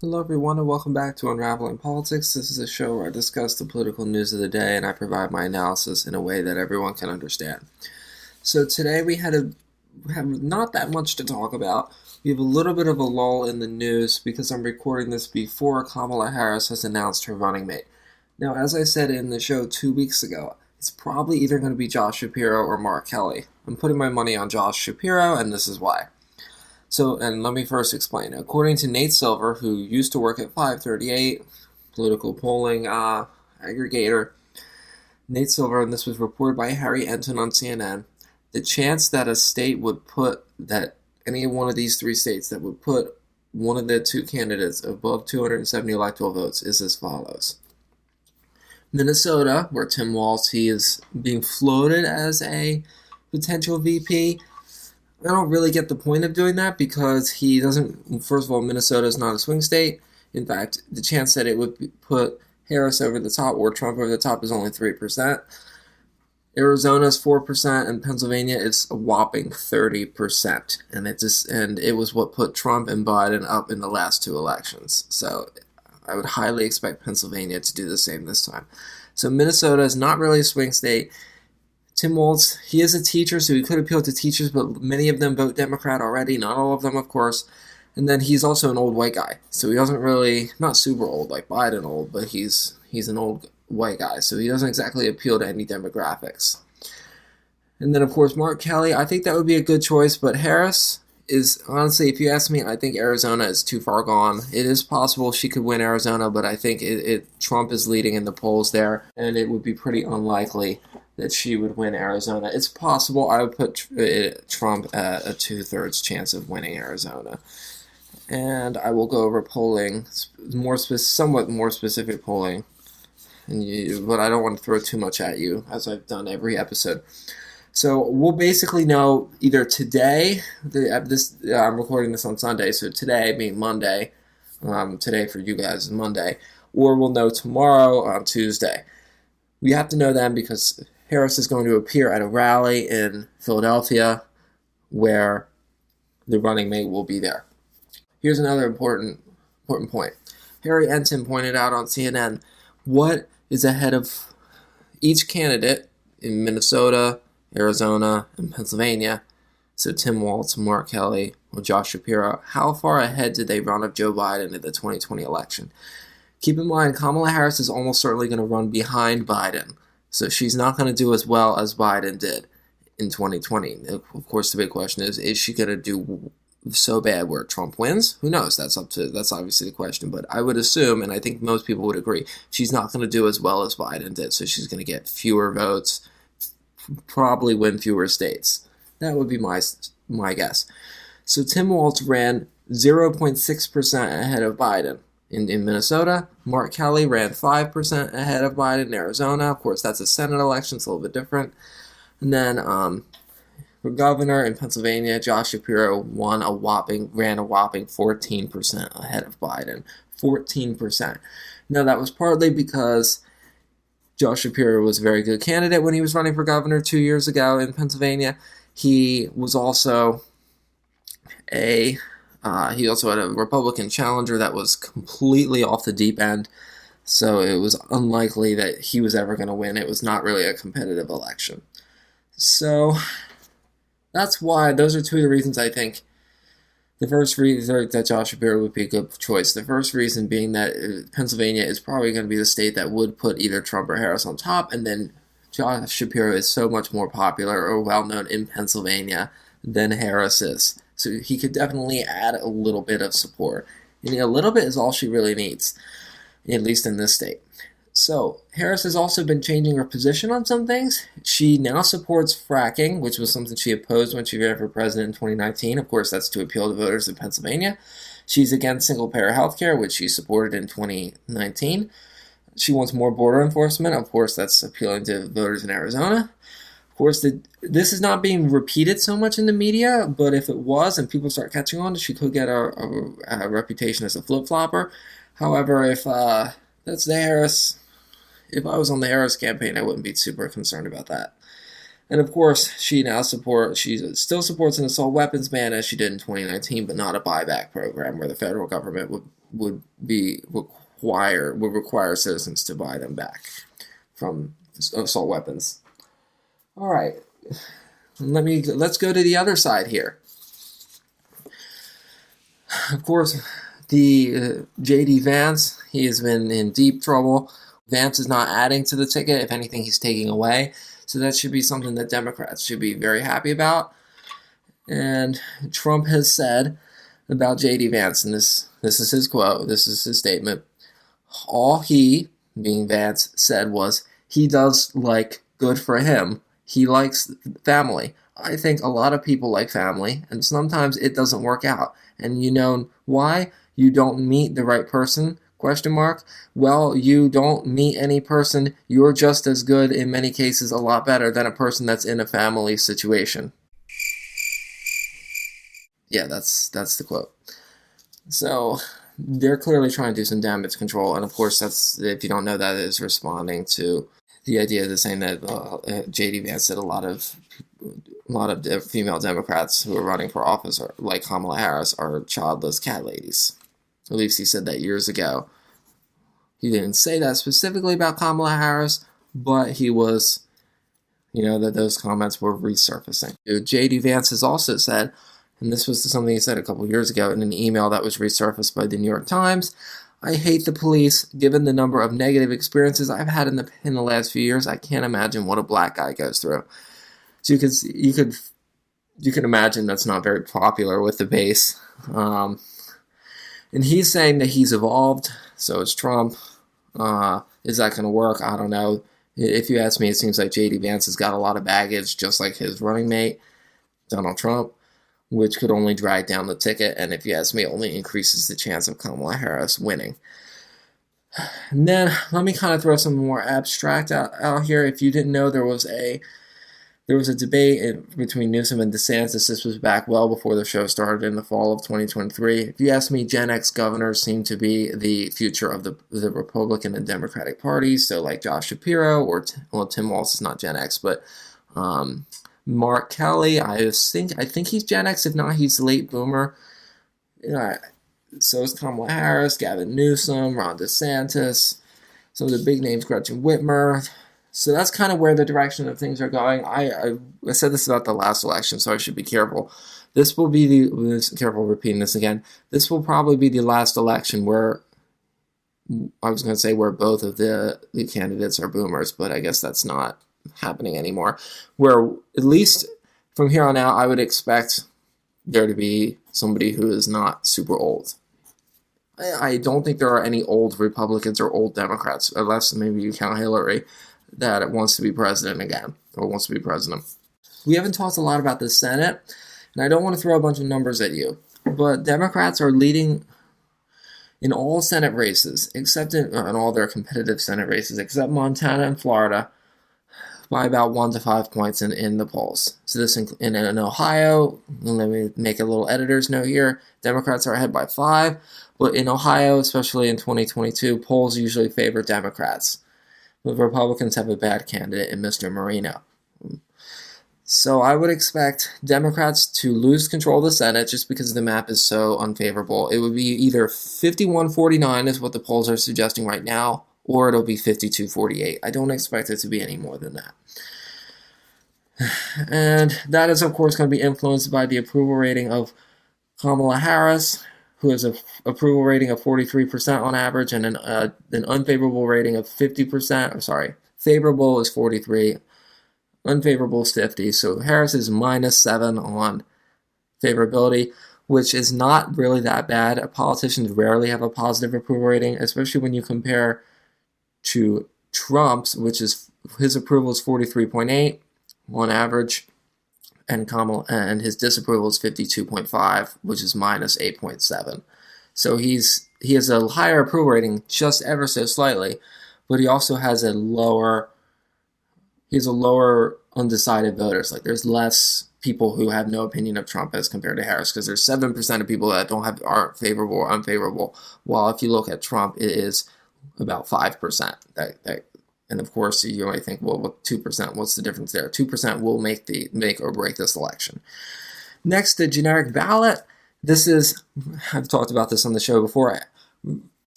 Hello, everyone, and welcome back to Unraveling Politics. This is a show where I discuss the political news of the day and I provide my analysis in a way that everyone can understand. So today we have not that much to talk about. We have a little bit of a lull in the news because I'm recording this before Kamala Harris has announced her running mate. Now, as I said in the show 2 weeks ago, it's probably either going to be Josh Shapiro or Mark Kelly. I'm putting my money on Josh Shapiro, and this is why. So, and let me first explain. According to Nate Silver, who used to work at 538, political polling aggregator, Nate Silver, and this was reported by Harry Enton on CNN, the chance that a state would put, that any one of these three states that would put one of the two candidates above 270 electoral votes is as follows. Minnesota, where Tim Walz, he is being floated as a potential VP. I don't really get the point of doing that because he doesn't. First of all, Minnesota is not a swing state. In fact, the chance that it would put Harris over the top or Trump over the top is only 3%. Arizona is 4%, and Pennsylvania is a whopping 30%. And it was what put Trump and Biden up in the last two elections. So I would highly expect Pennsylvania to do the same this time. So Minnesota is not really a swing state. Tim Walz, he is a teacher, so he could appeal to teachers, but many of them vote Democrat already, not all of them, of course. And then he's also an old white guy, so he doesn't really, not super old like Biden old, but he's an old white guy, so he doesn't exactly appeal to any demographics. And then, of course, Mark Kelly, I think that would be a good choice, but Harris is, honestly, if you ask me, I think Arizona is too far gone. It is possible she could win Arizona, but I think Trump is leading in the polls there, and it would be pretty unlikely that she would win Arizona. It's possible. I would put Trump at a 2/3 chance of winning Arizona. And I will go over polling, somewhat more specific polling, but I don't want to throw too much at you, as I've done every episode. So we'll basically know either today, I'm recording this on Sunday, so today being Monday, today for you guys is Monday, or we'll know tomorrow on Tuesday. We have to know then because Harris is going to appear at a rally in Philadelphia where the running mate will be there. Here's another important point. Harry Enton pointed out on CNN what is ahead of each candidate in Minnesota, Arizona, and Pennsylvania. So Tim Walz, Mark Kelly, or Josh Shapiro, how far ahead did they run of Joe Biden in the 2020 election? Keep in mind, Kamala Harris is almost certainly going to run behind Biden. So she's not going to do as well as Biden did in 2020. Of course, the big question is she going to do so bad where Trump wins? Who knows? That's obviously the question. But I would assume, and I think most people would agree, she's not going to do as well as Biden did. So she's going to get fewer votes, probably win fewer states. That would be my guess. So Tim Walz ran 0.6% ahead of Biden. In Minnesota, Mark Kelly ran 5% ahead of Biden in Arizona. Of course, that's a Senate election, it's a little bit different. And then for governor in Pennsylvania, Josh Shapiro ran a whopping 14% ahead of Biden. 14%. Now, that was partly because Josh Shapiro was a very good candidate when he was running for governor 2 years ago in Pennsylvania. He was also he also had a Republican challenger that was completely off the deep end, so it was unlikely that he was ever going to win. It was not really a competitive election. So that's why, those are two of the reasons I think the first reason that Josh Shapiro would be a good choice. The first reason being that Pennsylvania is probably going to be the state that would put either Trump or Harris on top, and then Josh Shapiro is so much more popular or well-known in Pennsylvania than Harris is. So he could definitely add a little bit of support. And a little bit is all she really needs, at least in this state. So Harris has also been changing her position on some things. She now supports fracking, which was something she opposed when she ran for president in 2019. Of course, that's to appeal to voters in Pennsylvania. She's against single-payer health care, which she supported in 2019. She wants more border enforcement. Of course, that's appealing to voters in Arizona. Of course, this is not being repeated so much in the media, but if it was and people start catching on, she could get a reputation as a flip-flopper. However, if that's the Harris, if I was on the Harris campaign, I wouldn't be super concerned about that. And of course, she still supports an assault weapons ban as she did in 2019, but not a buyback program where the federal government would would require citizens to buy them back from assault weapons. All right, let's go to the other side here. Of course, the J.D. Vance, he has been in deep trouble. Vance is not adding to the ticket. If anything, he's taking away. So that should be something that Democrats should be very happy about. And Trump has said about J.D. Vance, and this is his quote, this is his statement, all he, being Vance, said was, he does like good for him. He likes family. I think a lot of people like family, and sometimes it doesn't work out. And you know why? You don't meet the right person? ? Well, you don't meet any person. You're just as good, in many cases, a lot better than a person that's in a family situation. Yeah, that's the quote. So they're clearly trying to do some damage control, and of course, that's, if you don't know, that is responding to the idea of saying that J.D. Vance said a lot of female Democrats who are running for office, like Kamala Harris, are childless cat ladies. At least he said that years ago. He didn't say that specifically about Kamala Harris, but he was, that those comments were resurfacing. J.D. Vance has also said, and this was something he said a couple years ago in an email that was resurfaced by the New York Times, I hate the police. Given the number of negative experiences I've had in the last few years, I can't imagine what a black guy goes through. So you could imagine that's not very popular with the base. And he's saying that he's evolved, so is Trump. Is that going to work? I don't know. If you ask me, it seems like J.D. Vance has got a lot of baggage, just like his running mate, Donald Trump, which could only drag down the ticket, and if you ask me, only increases the chance of Kamala Harris winning. And then let me kind of throw some more abstract out here. If you didn't know, there was a debate between Newsom and DeSantis. This was back well before the show started in the fall of 2023. If you ask me, Gen X governors seem to be the future of the Republican and Democratic parties. So like Josh Shapiro Tim Walz is not Gen X, but Mark Kelly, I think he's Gen X. If not, he's late boomer. So is Kamala Harris, Gavin Newsom, Ron DeSantis, some of the big names, Gretchen Whitmer. So that's kind of where the direction of things are going. I said this about the last election, so I should be careful. This will be careful repeating this again. This will probably be the last election where, I was going to say where both of the candidates are boomers, but I guess that's not happening anymore. Where, at least from here on out, I would expect there to be somebody who is not super old. I don't think there are any old Republicans or old Democrats, unless maybe you count Hillary, that wants to be president again, or wants to be president. We haven't talked a lot about the Senate, and I don't want to throw a bunch of numbers at you, but Democrats are leading in all Senate races, except in all their competitive Senate races, except Montana and Florida, by about 1 to 5 points in the polls. So this in Ohio, let me make a little editor's note here, Democrats are ahead by 5, but in Ohio, especially in 2022, polls usually favor Democrats. The Republicans have a bad candidate in Mr. Marino. So I would expect Democrats to lose control of the Senate just because the map is so unfavorable. It would be either 51-49 is what the polls are suggesting right now, or it'll be 52-48. I don't expect it to be any more than that. And that is, of course, going to be influenced by the approval rating of Kamala Harris, who has an approval rating of 43% on average and an unfavorable rating of 50%. Favorable is 43, unfavorable is 50. So Harris is -7 on favorability, which is not really that bad. Politicians rarely have a positive approval rating, especially when you compare to Trump's, which is his approval is 43.8 on average, and his disapproval is 52.5, which is -8.7. So he has a higher approval rating, just ever so slightly, but he also has a lower undecided voters. Like there's less people who have no opinion of Trump as compared to Harris, because there's 7% of people that aren't favorable or unfavorable. While if you look at Trump, it is about 5%. And of course, you might think, well, what 2%? What's the difference there? 2% will make or break this election. Next, the generic ballot. I've talked about this on the show before.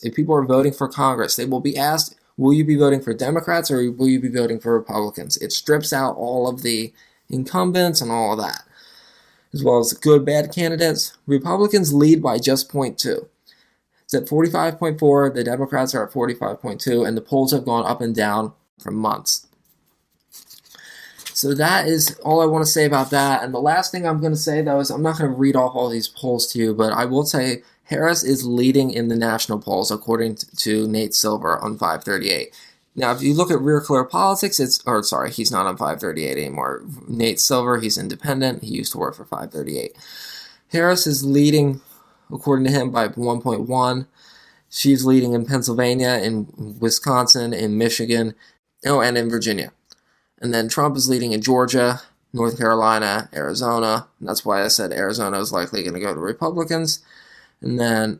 If people are voting for Congress, they will be asked, will you be voting for Democrats or will you be voting for Republicans? It strips out all of the incumbents and all of that, as well as good, bad candidates. Republicans lead by just 0.2. It's at 45.4, the Democrats are at 45.2, and the polls have gone up and down for months. So that is all I want to say about that. And the last thing I'm going to say, though, is I'm not going to read off all these polls to you, but I will say Harris is leading in the national polls, according to Nate Silver on 538. Now, if you look at Real Clear Politics, he's not on 538 anymore. Nate Silver, he's independent. He used to work for 538. Harris is leading, according to him, by 1.1. She's leading in Pennsylvania, in Wisconsin, in Michigan, and in Virginia. And then Trump is leading in Georgia, North Carolina, Arizona. And that's why I said Arizona is likely going to go to Republicans. And then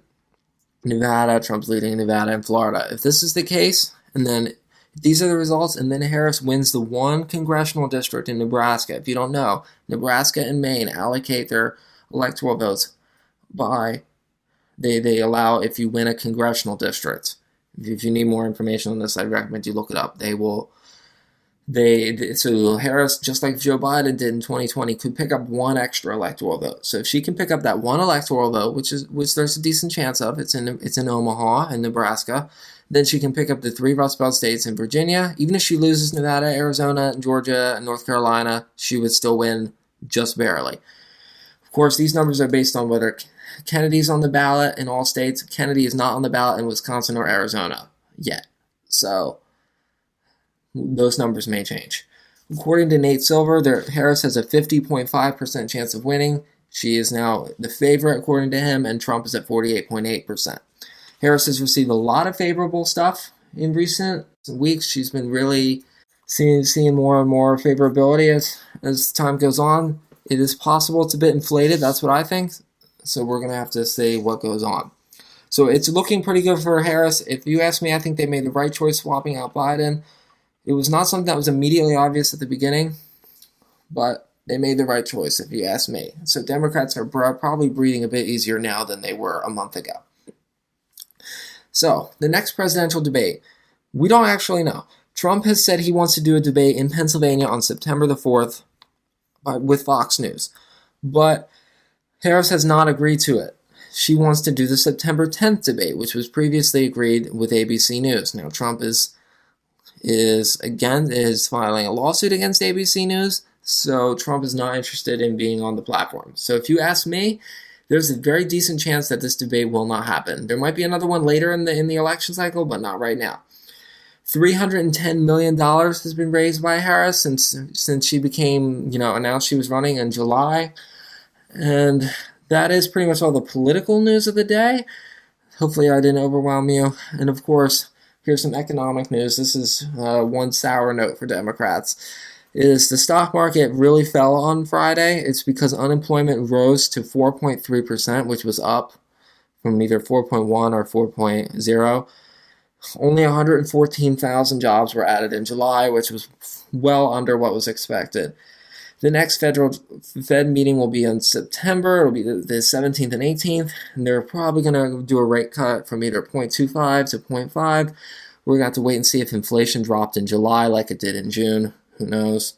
Nevada, Trump's leading in Nevada and Florida. If this is the case, and then these are the results, and then Harris wins the one congressional district in Nebraska. If you don't know, Nebraska and Maine allocate their electoral votes by, they allow if you win a congressional district. If you need more information on this, I recommend you look it up. So Harris, just like Joe Biden did in 2020, could pick up one extra electoral vote. So if she can pick up that one electoral vote, which there's a decent chance of, it's in Omaha and Nebraska, then she can pick up the 3 Rust Belt states in Virginia. Even if she loses Nevada, Arizona, Georgia, and North Carolina, she would still win just barely. Of course, these numbers are based on whether Kennedy's on the ballot in all states. Kennedy is not on the ballot in Wisconsin or Arizona yet. So those numbers may change. According to Nate Silver, Harris has a 50.5% chance of winning. She is now the favorite, according to him, and Trump is at 48.8%. Harris has received a lot of favorable stuff in recent weeks. She's been really seeing more and more favorability as time goes on. It is possible it's a bit inflated. That's what I think. So we're going to have to see what goes on. So it's looking pretty good for Harris. If you ask me, I think they made the right choice swapping out Biden. It was not something that was immediately obvious at the beginning, but they made the right choice, if you ask me. So Democrats are probably breathing a bit easier now than they were a month ago. So the next presidential debate, we don't actually know. Trump has said he wants to do a debate in Pennsylvania on September the 4th with Fox News, but Harris has not agreed to it. She wants to do the September 10th debate, which was previously agreed with ABC News. Now Trump is filing a lawsuit against ABC News, so Trump is not interested in being on the platform. So if you ask me, there's a very decent chance that this debate will not happen. There might be another one later in the election cycle, but not right now. $310 million has been raised by Harris since she became, announced she was running in July. And that is pretty much all the political news of the day. Hopefully I didn't overwhelm you. And of course, here's some economic news. This is one sour note for Democrats. Is the stock market really fell on Friday? It's because unemployment rose to 4.3%, which was up from either 4.1 or 4.0. Only 114,000 jobs were added in July, which was well under what was expected. The next Fed meeting will be in September. It'll be the 17th and 18th, and they're probably going to do a rate cut from either 0.25 to 0.5. We're going to have to wait and see if inflation dropped in July like it did in June. Who knows?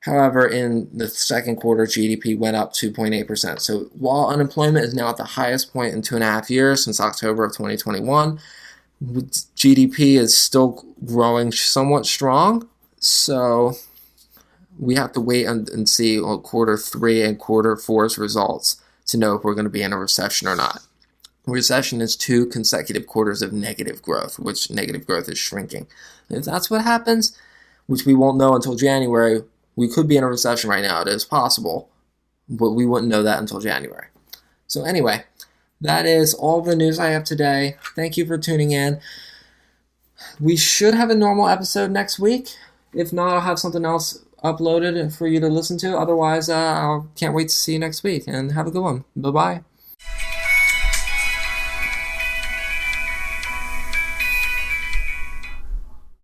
However, in the second quarter, GDP went up 2.8%. So while unemployment is now at the highest point in 2.5 years since October of 2021, GDP is still growing somewhat strong. So we have to wait and see quarter 3 and quarter 4's results to know if we're going to be in a recession or not. Recession is 2 consecutive quarters of negative growth, which negative growth is shrinking. And if that's what happens, which we won't know until January, we could be in a recession right now. It is possible, but we wouldn't know that until January. So anyway, that is all the news I have today. Thank you for tuning in. We should have a normal episode next week. If not, I'll have something else uploaded for you to listen to. Otherwise, I can't wait to see you next week, and have a good one. Bye-bye.